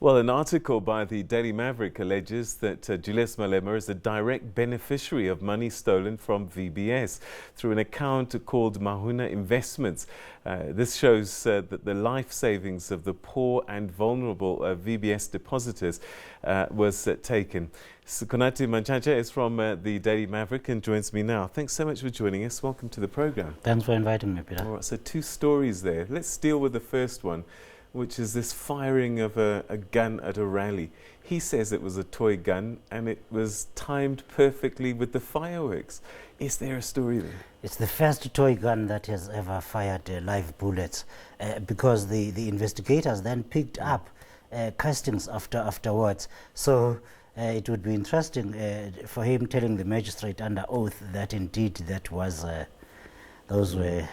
Well, an article by the Daily Maverick alleges that Julius Malema is a direct beneficiary of money stolen from VBS through an account called Mahuna Investments. This shows that the life savings of the poor and vulnerable VBS-depositors was taken. Sikonathi Mantshantsha is from the Daily Maverick and joins me now. Thanks so much for joining us. Welcome to the program. Thanks for inviting me, Peter. All right, so two stories there. Let's deal with the first one, which is this firing of a gun at a rally. He says it was a toy gun and it was timed perfectly with the fireworks. Is there a story there? It's the first toy gun that has ever fired live bullets because the investigators then picked up castings afterwards. So it would be interesting for him telling the magistrate under oath that indeed those were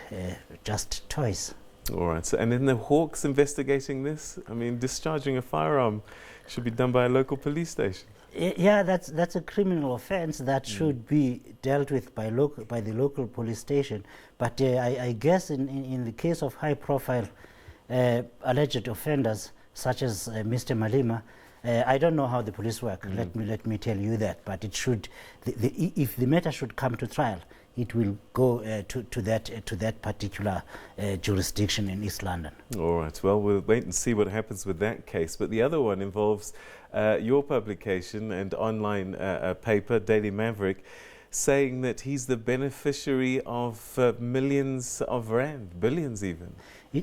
just toys. All right, so, and then the Hawks investigating this? I mean, discharging a firearm should be done by a local police station. Yeah, that's a criminal offence that should be dealt with by the local police station. But I guess in the case of high-profile alleged offenders such as Mr. Malema, I don't know how the police work. Let me tell you that. But it should, if the matter should come to trial, it will go to that particular jurisdiction in East London. All right. Well, we'll wait and see what happens with that case. But the other one involves your publication and online paper, Daily Maverick, saying that he's the beneficiary of millions of rand, billions even.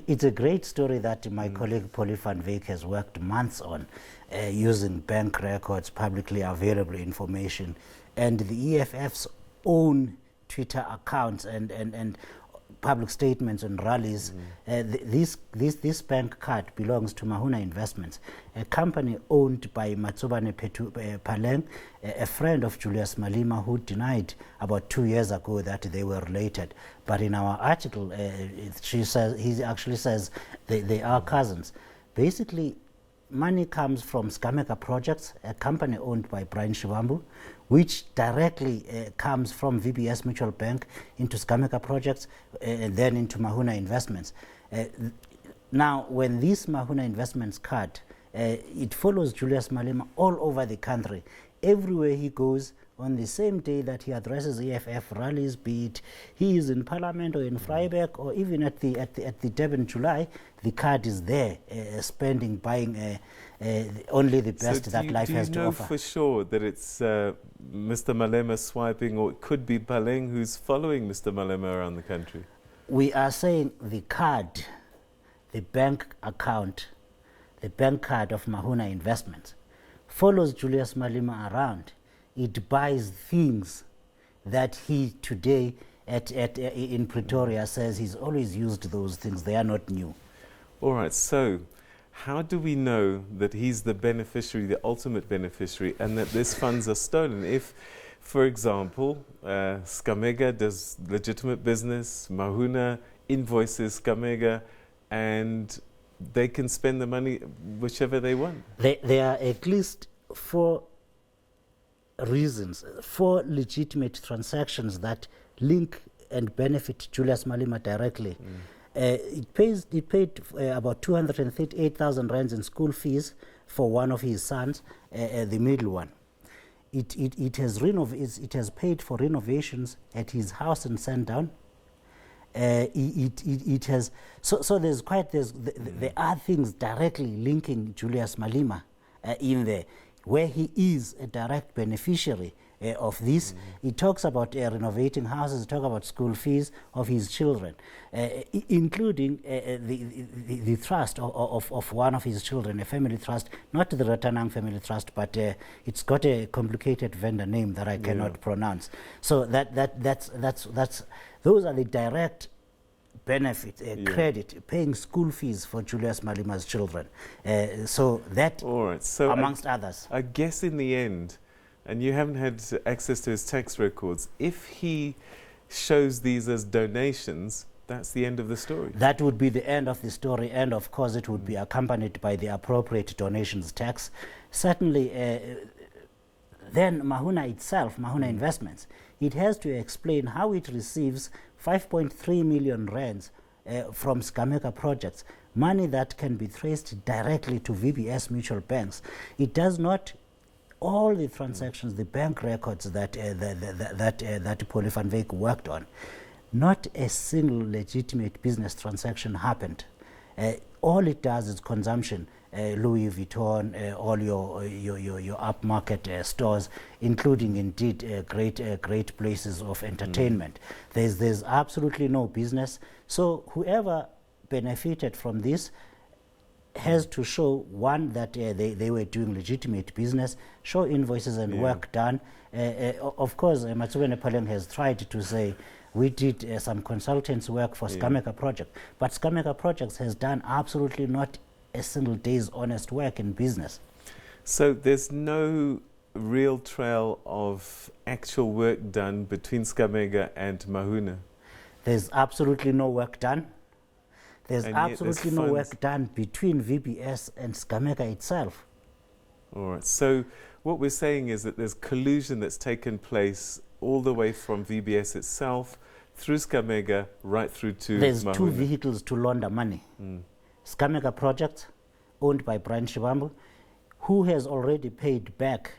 It's a great story that my colleague Polly van Wyk has worked months on, using bank records, publicly available information, and the EFF's own Twitter accounts and public statements and rallies. This bank card belongs to Mahuna Investments, a company owned by Matsobane Paleng, a friend of Julius Malema, who denied about 2 years ago that they were related. But in our article, he actually says they are cousins. Basically, money comes from Skameka Projects, a company owned by Brian Shivambu, which directly comes from VBS Mutual Bank into Skameka Projects and then into Mahuna Investments. Now, when this Mahuna Investments card, it follows Julius Malema all over the country. Everywhere he goes, on the same day that he addresses EFF rallies, be it he is in Parliament or in Vryburg or even at the Durban July, the card is there, buying only the best that life has to offer. Do you know for sure that it's Mr. Malema swiping, or it could be Paleng who's following Mr. Malema around the country? We are saying the card, the bank account, the bank card of Mahuna Investments follows Julius Malema around. It buys things that he today in Pretoria says he's always used those things. They are not new. All right, so how do we know that he's the beneficiary, the ultimate beneficiary, and that these funds are stolen? If, for example, Skameka does legitimate business, Mahuna invoices Skameka, and they can spend the money whichever they want. There are at least four reasons, four legitimate transactions that link and benefit Julius Malema directly. It paid about 238,000 rands in school fees for one of his sons, the middle one. It has paid for renovations at his house in Sandown. It has so there are things directly linking Julius Malema in there, where he is a direct beneficiary of this. He talks about renovating houses, he talks about school fees of his children, including the trust of one of his children, a family trust, not the Ratanang family trust, but it's got a complicated vendor name that I cannot pronounce. So that's those are the direct benefit, credit, paying school fees for Julius Malema's children. So that, all right. So amongst others. I guess in the end, and you haven't had access to his tax records, if he shows these as donations, that's the end of the story. That would be the end of the story, and of course it would be accompanied by the appropriate donations tax. Certainly, then Mahuna itself, Mahuna Investments, it has to explain how it receives 5.3 million rands from Skameka Projects, money that can be traced directly to VBS mutual banks. It does not. All the transactions, the bank records that Polly van Wyk worked on, not a single legitimate business transaction happened. All it does is consumption. Louis Vuitton, all your upmarket stores, including indeed great places of entertainment. There's absolutely no business. So whoever benefited from this has to show, one, that they were doing legitimate business, show invoices and work done. Of course, Matsubene Paleng has tried to say, we did some consultants work for Skameka Project, but Skameka Projects has done absolutely not a single day's honest work in business. So there's no real trail of actual work done between Skameka and Mahuna? There's absolutely no work done. There's absolutely no work done between VBS and Skameka itself. All right. So what we're saying is that there's collusion that's taken place all the way from VBS itself, through Skameka, right through to There's Mahuna. two vehicles to launder money. Skameka Project, owned by Brian Shivambu, who has already paid back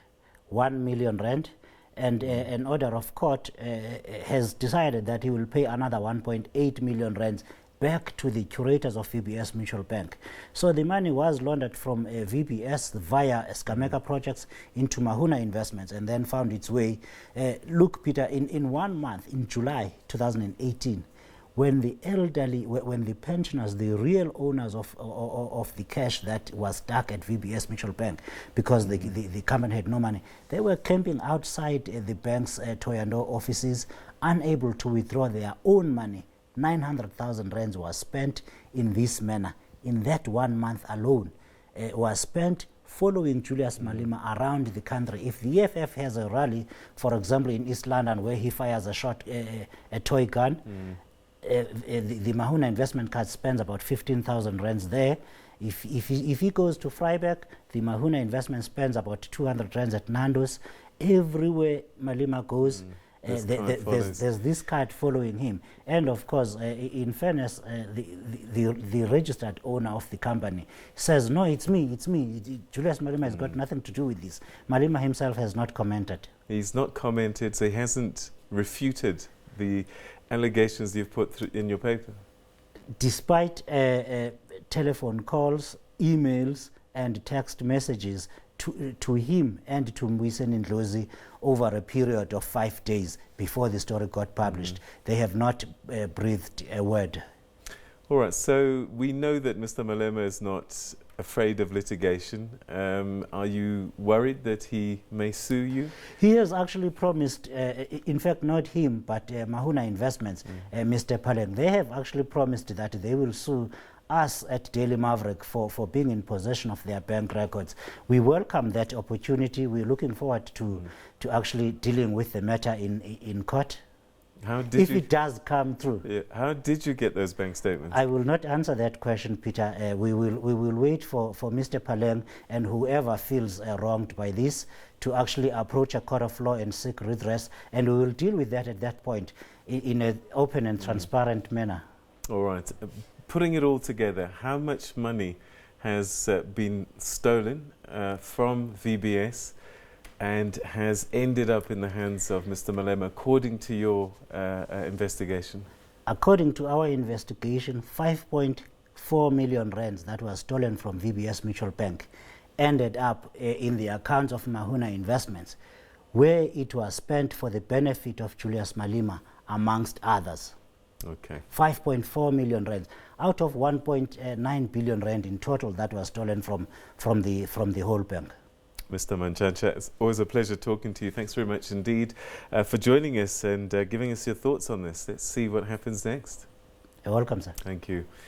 1 million rand, and an order of court has decided that he will pay another 1.8 million rands back to the curators of VBS Mutual Bank. So the money was laundered from VBS via Skameka Projects into Mahuna Investments and then found its way. Look, Peter, in 1 month, in July 2018, when the elderly, when the pensioners, the real owners of the cash that was stuck at VBS Mutual Bank, because the company had no money, they were camping outside the bank's Toyando offices, unable to withdraw their own money. 900,000 rands was spent in this manner. In that 1 month alone, was spent following Julius Malema around the country. If the EFF has a rally, for example, in East London, where he fires a toy gun, the Mahuna investment card spends about 15,000 rands there. If he goes to Freiburg, the Mahuna investment spends about 200 rands at Nando's. Everywhere Malema goes, there's this card following him. And of course, in fairness, the registered owner of the company says, no, it's me. Julius Malema has got nothing to do with this. Malema himself has not commented. He's not commented, so he hasn't refuted the allegations you've put in your paper? Despite telephone calls, emails, and text messages to him and to Mwiseni Ndlozi over a period of 5 days before the story got published, they have not breathed a word. All right, so we know that Mr. Malema is not afraid of litigation. Are you worried that he may sue you? He has actually promised, in fact not him, but Mahuna Investments, Mr. Paleng, they have actually promised that they will sue us at Daily Maverick for being in possession of their bank records. We welcome that opportunity. We're looking forward to actually dealing with the matter in court. If it does come through. Yeah. How did you get those bank statements? I will not answer that question, Peter. We will wait for Mr. Paleng and whoever feels wronged by this to actually approach a court of law and seek redress, and we will deal with that at that point in an open and transparent manner. All right. Putting it all together, how much money has been stolen from VBS and has ended up in the hands of Mr. Malema, according to your investigation? According to our investigation, 5.4 million rands that was stolen from VBS Mutual Bank ended up in the accounts of Mahuna Investments, where it was spent for the benefit of Julius Malema, amongst others. Okay. 5.4 million rands out of 1.9 billion rand in total that was stolen from the whole bank. Mr. Mantshantsha, it's always a pleasure talking to you. Thanks very much indeed for joining us and giving us your thoughts on this. Let's see what happens next. You're welcome, sir. Thank you.